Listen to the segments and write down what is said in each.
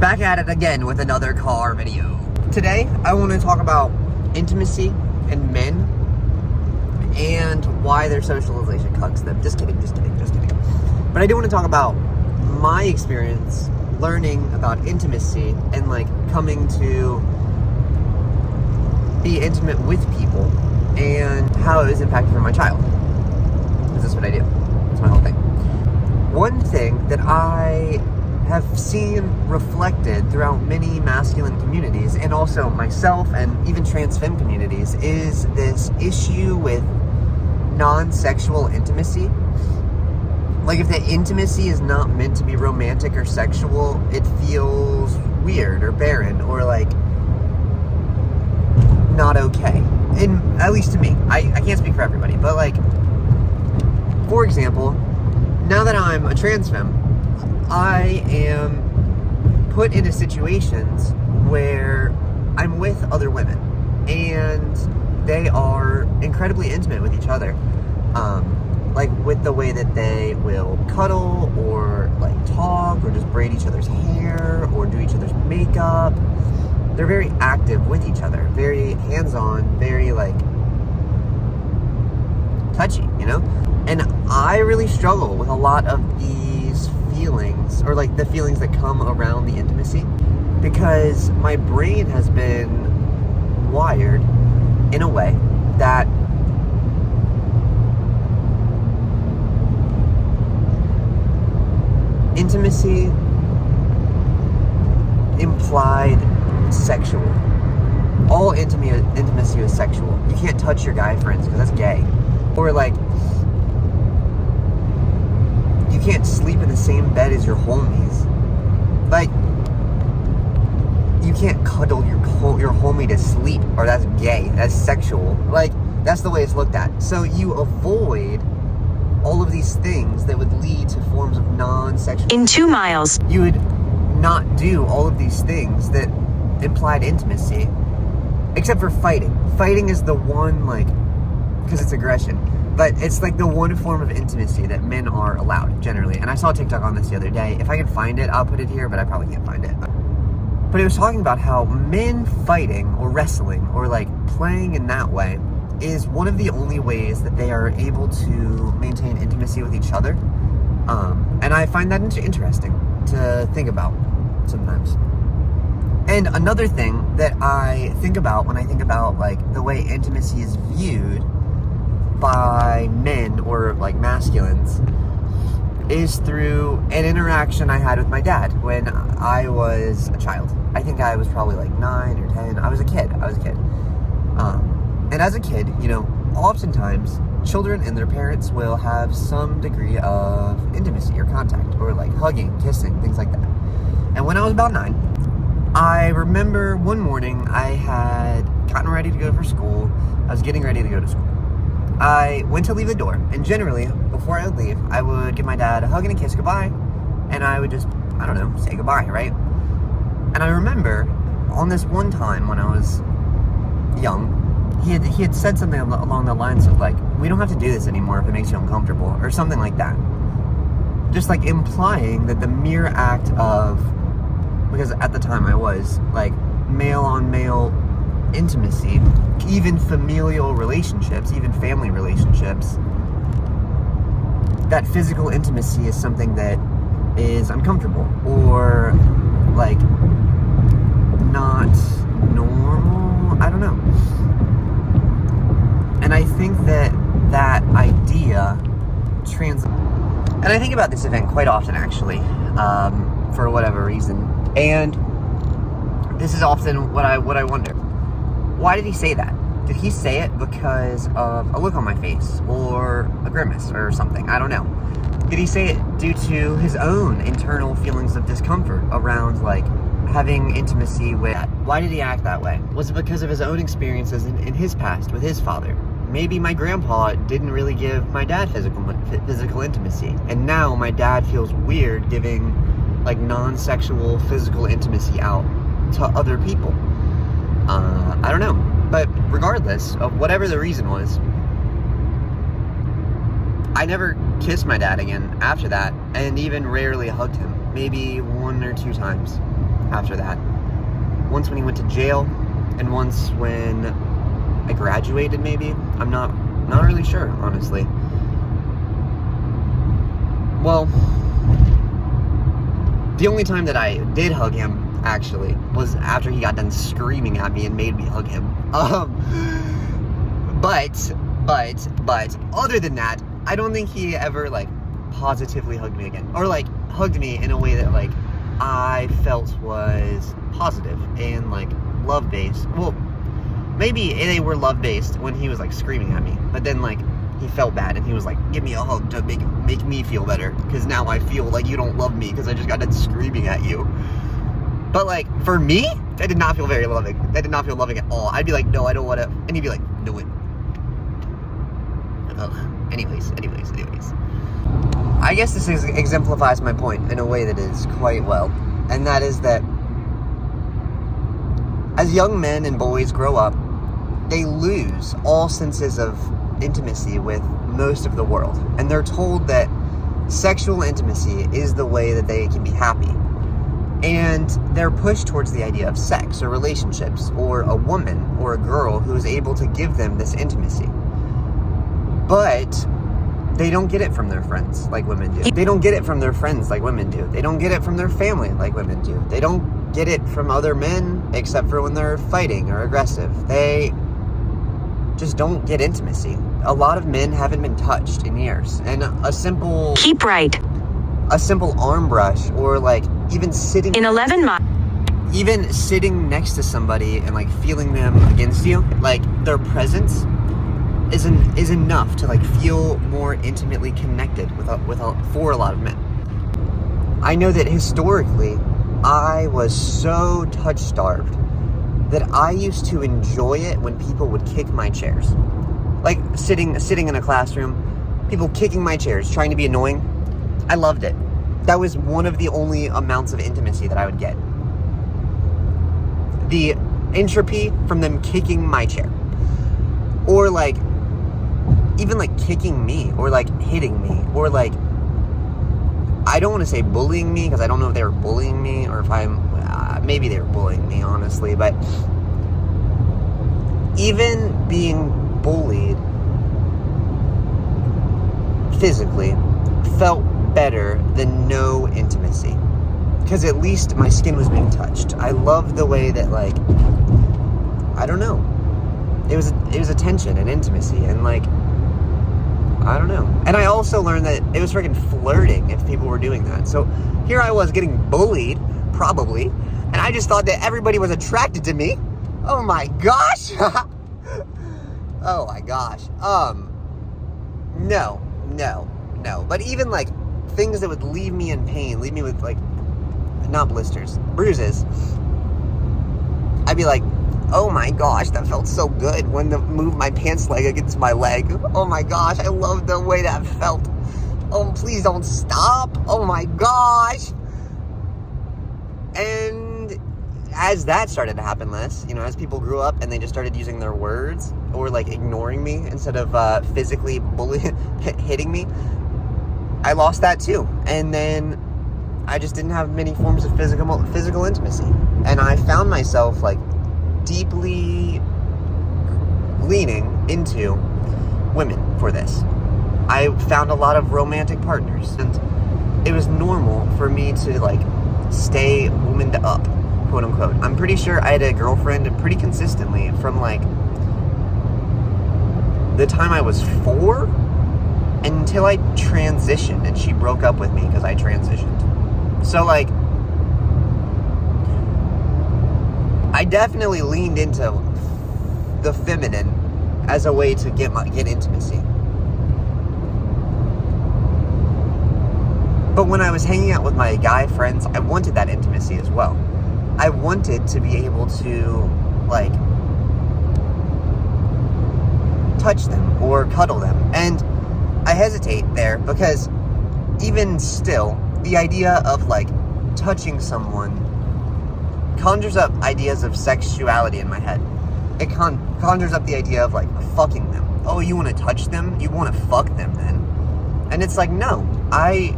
Back at it again with another car video. Today, I want to talk about intimacy and men and why their socialization cucks them. Just kidding. But I do want to talk about my experience learning about intimacy and like coming to be intimate with people and how it was impacted for my child. Because that's what I do. That's my whole thing. One thing that I have seen reflected throughout many masculine communities, and also myself and even trans femme communities, is this issue with non-sexual intimacy. Like, if the intimacy is not meant to be romantic or sexual, it feels weird or barren or like not okay. And at least to me. I can't speak for everybody, but like, for example, now that I'm a trans femme, I am put into situations where I'm with other women and they are incredibly intimate with each other. Like with the way that they will cuddle or like talk or just braid each other's hair or do each other's makeup. They're very active with each other, very hands-on, very like touchy, you know? And I really struggle with a lot of these feelings, or like the feelings that come around the intimacy, because my brain has been wired in a way that intimacy implied sexual. All intimacy is sexual. You can't touch your guy friends because that's gay. Or like, you can't sleep in the same bed as your homies. Like, you can't cuddle your homie to sleep, or that's gay. That's sexual. Like, that's the way it's looked at. So you avoid all of these things that would lead to forms of non-sexual. In 2 miles. You would not do all of these things that implied intimacy, except for fighting. Fighting is the one, like, because it's aggression. But it's like the one form of intimacy that men are allowed, generally. And I saw a TikTok on this the other day. If I can find it, I'll put it here, but I probably can't find it. But it was talking about how men fighting or wrestling or like playing in that way is one of the only ways that they are able to maintain intimacy with each other. And I find that interesting to think about sometimes. And another thing that I think about when I think about like the way intimacy is viewed by men or like masculines is through an interaction I had with my dad when I was a child. I think I was probably like 9 or 10. I was a kid. And as a kid, you know, oftentimes children and their parents will have some degree of intimacy or contact, or like hugging, kissing, things like that. And when I was about 9, I remember one morning I had gotten ready to go for school. I was getting ready to go to school. I went to leave the door, and generally, before I would leave, I would give my dad a hug and a kiss goodbye, and I would just, I don't know, say goodbye, right? And I remember, on this one time when I was young, he had said something along the lines of like, we don't have to do this anymore if it makes you uncomfortable, or something like that. Just like implying that the mere act of, because at the time I was, like, male-on-male intimacy, even familial relationships, even family relationships, that physical intimacy is something that is uncomfortable or like not normal. I don't know. And I think that idea and I think about this event quite often, actually, for whatever reason. And this is often what I wonder. Why did he say that? Did he say it because of a look on my face or a grimace or something? I don't know. Did he say it due to his own internal feelings of discomfort around like having intimacy with? Why did he act that way? Was it because of his own experiences in his past with his father? Maybe my grandpa didn't really give my dad physical intimacy, and now my dad feels weird giving like non-sexual physical intimacy out to other people. I don't know. But regardless of whatever the reason was, I never kissed my dad again after that, and even rarely hugged him. Maybe 1 or 2 times after that. Once when he went to jail, and once when I graduated, maybe. I'm not really sure, honestly. Well, the only time that I did hug him, actually, was after he got done screaming at me and made me hug him. But, other than that, I don't think he ever, like, positively hugged me again. Or, like, hugged me in a way that, like, I felt was positive and, like, love-based. Well, maybe they were love-based when he was, like, screaming at me. But then, like, he felt bad and he was like, give me a hug to make me feel better. Because now I feel like you don't love me because I just got done screaming at you. But, like, for me, that did not feel very loving. That did not feel loving at all. I'd be like, no, I don't want to. And he'd be like, do it. Ugh. Anyways. I guess this exemplifies my point in a way that is quite well. And that is that as young men and boys grow up, they lose all senses of intimacy with most of the world. And they're told that sexual intimacy is the way that they can be happy. And they're pushed towards the idea of sex or relationships or a woman or a girl who is able to give them this intimacy. But they don't get it from their friends like women do. They don't get it from their friends like women do. They don't get it from their family like women do. They don't get it from other men except for when they're fighting or aggressive. They just don't get intimacy. A lot of men haven't been touched in years. And a simple... Keep right. A simple arm brush or like even sitting... In 11 miles. Even sitting next to somebody and like feeling them against you, like their presence is enough to like feel more intimately connected for a lot of men. I know that historically I was so touch starved that I used to enjoy it when people would kick my chairs. Like sitting in a classroom, people kicking my chairs, trying to be annoying. I loved it. That was one of the only amounts of intimacy that I would get. The entropy from them kicking my chair. Or like, even like kicking me, or like hitting me, or like, I don't want to say bullying me, because I don't know if they were bullying me, or if maybe they were bullying me, honestly, but even being bullied physically felt better than no intimacy, because at least my skin was being touched. I loved the way that, like, I don't know, it was attention and intimacy, and like, I don't know. And I also learned that it was freaking flirting if people were doing that. So here I was getting bullied, probably, and I just thought that everybody was attracted to me. Oh my gosh. Oh my gosh. No. But even like things that would leave me in pain, leave me with like, not blisters, bruises, I'd be like, oh my gosh, that felt so good when to move my pants leg against my leg. Oh my gosh, I love the way that felt. Oh, please don't stop. Oh my gosh. And as that started to happen less, you know, as people grew up and they just started using their words or like ignoring me instead of physically hitting me, I lost that too. And then I just didn't have many forms of physical intimacy. And I found myself like deeply leaning into women for this. I found a lot of romantic partners, and it was normal for me to like stay womaned up, quote unquote. I'm pretty sure I had a girlfriend pretty consistently from like the time I was 4 until I transitioned, and she broke up with me because I transitioned. So like, I definitely leaned into the feminine as a way to get intimacy. But when I was hanging out with my guy friends, I wanted that intimacy as well. I wanted to be able to, like, touch them or cuddle them. And I hesitate there because even still, the idea of, like, touching someone conjures up ideas of sexuality in my head. It conjures up the idea of, like, fucking them. Oh, you want to touch them? You want to fuck them then? And it's like, no, I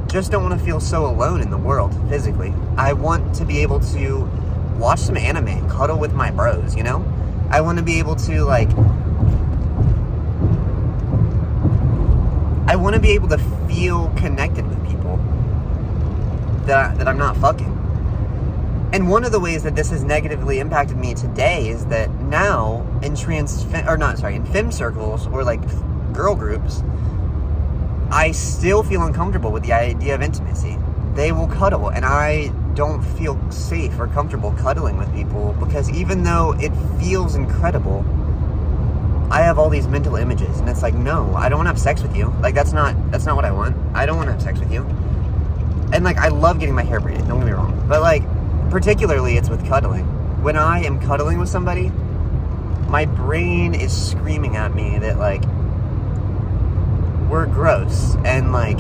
just don't want to feel so alone in the world physically. I want to be able to watch some anime and cuddle with my bros, you know? I want to be able to, like, I want to be able to feel connected with people that I'm not fucking. And one of the ways that this has negatively impacted me today is that now in femme circles or like girl groups, I still feel uncomfortable with the idea of intimacy. They will cuddle, and I don't feel safe or comfortable cuddling with people because even though it feels incredible, I have all these mental images, and it's like, no, I don't want to have sex with you. Like, that's not what I want. I don't want to have sex with you. And like, I love getting my hair braided, don't get me wrong. But like, particularly it's with cuddling. When I am cuddling with somebody, my brain is screaming at me that like, we're gross, and like,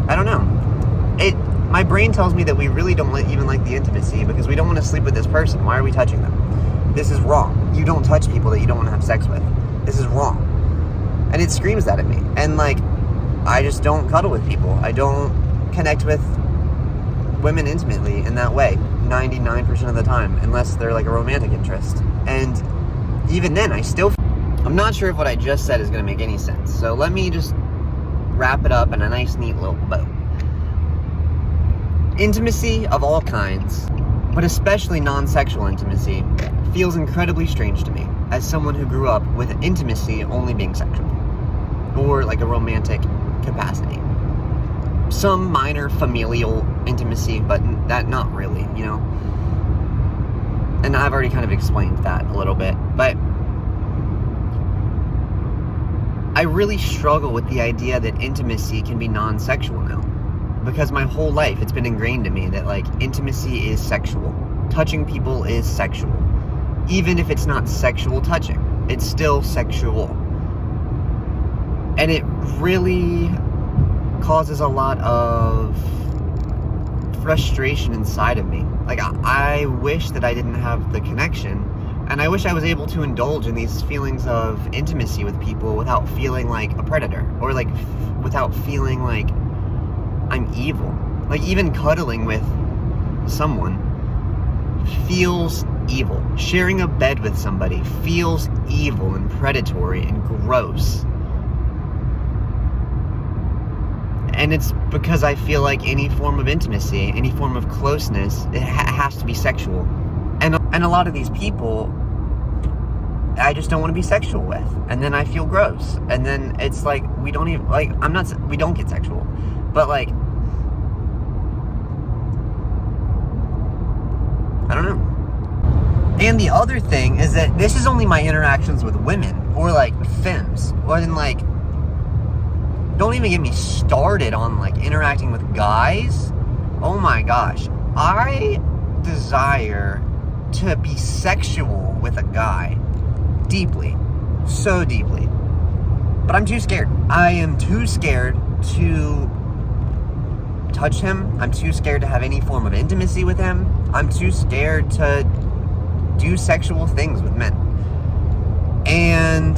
I don't know. My brain tells me that we really don't even like the intimacy because we don't want to sleep with this person. Why are we touching them? This is wrong. You don't touch people that you don't want to have sex with. This is wrong. And it screams that at me. And like, I just don't cuddle with people. I don't connect with women intimately in that way 99% of the time, unless they're like a romantic interest. And even then, I'm not sure if what I just said is going to make any sense. So let me just wrap it up in a nice, neat little bow. Intimacy of all kinds, but especially non-sexual intimacy, feels incredibly strange to me as someone who grew up with intimacy only being sexual or like a romantic capacity. Some minor familial intimacy, but that not really, you know? And I've already kind of explained that a little bit, but I really struggle with the idea that intimacy can be non-sexual now. Because my whole life, it's been ingrained in me that, like, intimacy is sexual. Touching people is sexual. Even if it's not sexual touching, it's still sexual. And it really causes a lot of frustration inside of me. Like, I wish that I didn't have the connection, and I wish I was able to indulge in these feelings of intimacy with people without feeling like a predator, or like without feeling like I'm evil. Like, even cuddling with someone feels evil. Sharing a bed with somebody feels evil and predatory and gross. And it's because I feel like any form of intimacy, any form of closeness, it has to be sexual. And a lot of these people, I just don't want to be sexual with. And then I feel gross. And then it's like, we don't even, like, we don't get sexual. But like, I don't know. And the other thing is that this is only my interactions with women, or like femmes, or then like, don't even get me started on like interacting with guys. Oh my gosh. I desire to be sexual with a guy. Deeply. So deeply. But I'm too scared. I am too scared to touch him. I'm too scared to have any form of intimacy with him. I'm too scared to do sexual things with men. And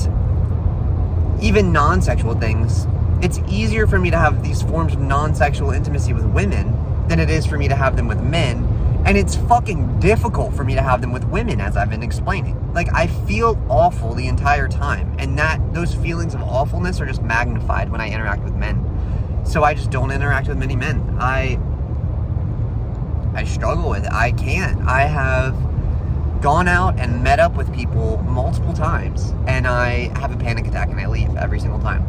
even non-sexual things, it's easier for me to have these forms of non-sexual intimacy with women than it is for me to have them with men. And it's fucking difficult for me to have them with women, as I've been explaining. Like, I feel awful the entire time. And those feelings of awfulness are just magnified when I interact with men. So I just don't interact with many men. I struggle with it. I can't. I have gone out and met up with people multiple times, and I have a panic attack and I leave every single time.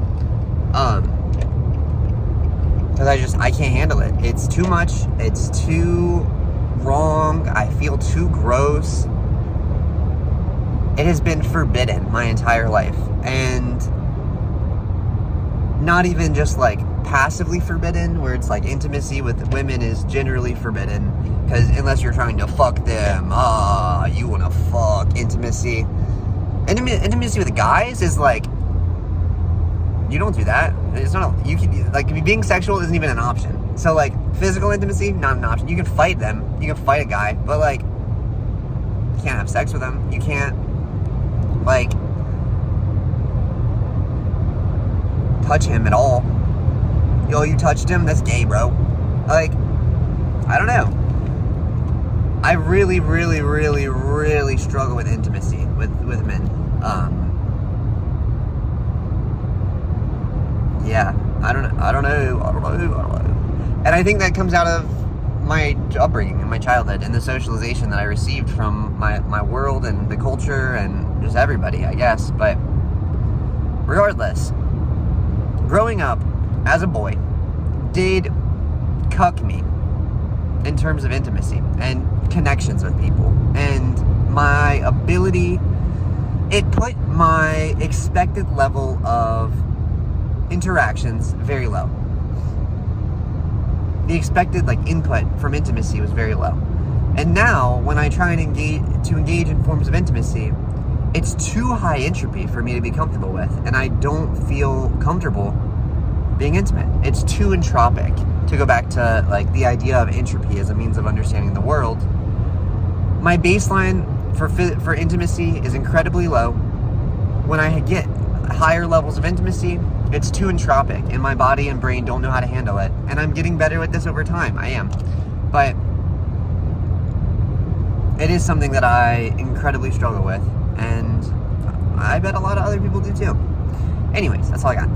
Because I can't handle it. It's too much. It's too wrong. I feel too gross. It has been forbidden my entire life. And not even just like passively forbidden, where it's like intimacy with women is generally forbidden. Because unless you're trying to fuck them, you want to fuck. Intimacy with guys is like, you don't do that. It's not, you can, like, being sexual isn't even an option. So, like, physical intimacy, not an option. You can fight them. You can fight a guy. But, like, you can't have sex with them. You can't, like, touch him at all. Yo, you touched him? That's gay, bro. Like, I don't know. I really, really, really, really struggle with intimacy with men. Yeah, I don't know. And I think that comes out of my upbringing and my childhood and the socialization that I received from my world and the culture and just everybody, I guess. But regardless, growing up as a boy did cuck me in terms of intimacy and connections with people. And my ability, it put my expected level of interactions very low. The expected input from intimacy was very low. And now when I try and engage in forms of intimacy, it's too high entropy for me to be comfortable with, and I don't feel comfortable being intimate. It's too entropic. To go back to the idea of entropy as a means of understanding the world, my baseline for intimacy is incredibly low. When I get higher levels of intimacy, it's too entropic, and my body and brain don't know how to handle it. And I'm getting better with this over time. I am. But it is something that I incredibly struggle with, and I bet a lot of other people do too. Anyways, that's all I got.